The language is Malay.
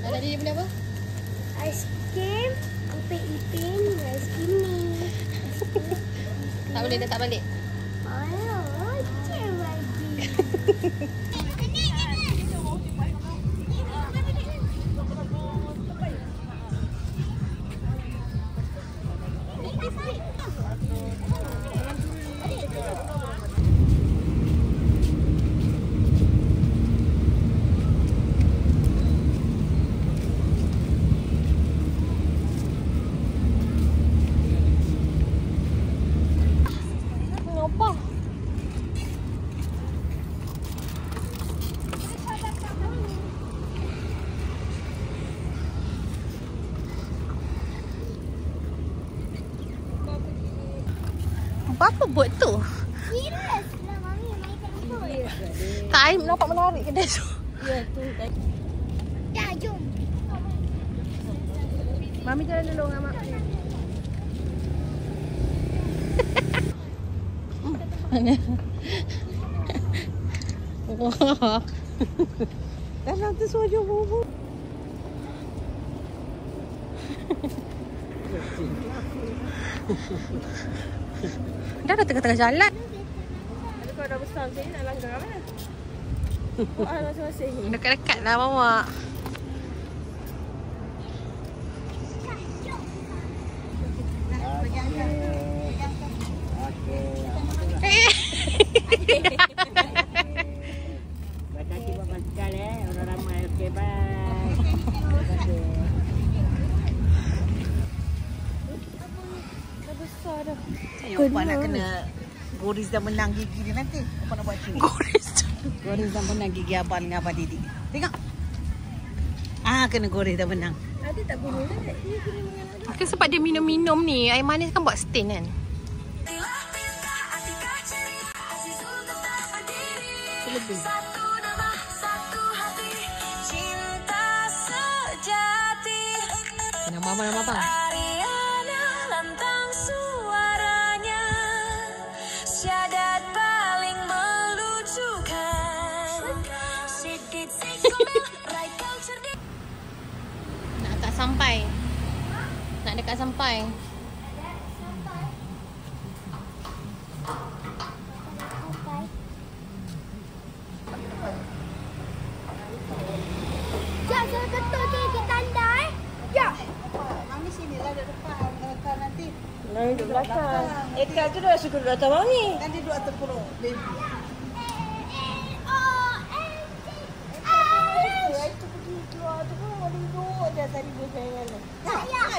Tadi dia beli apa? Aiskrim, Ipin, aiskrim ni. Tak boleh dah tak balik. Alah, macam lagi. Apa buat tu? Serius lah, Mami. Main kat lumpur. Tak, I nampak menarik kedai tu. Ya, tu. Dah, jom. Mami jalan dulu dengan mak. Mana? Wah. Dalam tu suara bubu. Dah tengah-tengah jalan. Tapi kalau dah besar macam ni nak langgar kat mana? Buat masing-masing. Dekat-dekat lah bawa. Berkati buat basikal orang ramai. Okey, bye. Dah besar dah. Opa nak kena Goris dah menang gigi dia nanti. Opa nak buat macam ni. Goris dah menang gigi abang dengan abang Didi. Tengok. Kena Goris dah menang. Nanti tak bunuh kan? Dia kena mengalah. Mungkin sebab dia minum-minum ni, air manis kan buat stain kan? Lebih. Nama abang. Nak dekat sampai. Jom, saya ketuk ke tanda Jom. Mami sini lah depan. Kau nanti. Mami duduk belakang. Eka tu dah suka duduk atas Mami. Nanti duduk atas perut. Baby. Itu pergi keluar tu pun ada duduk dia tadi dia sayang. Sayang.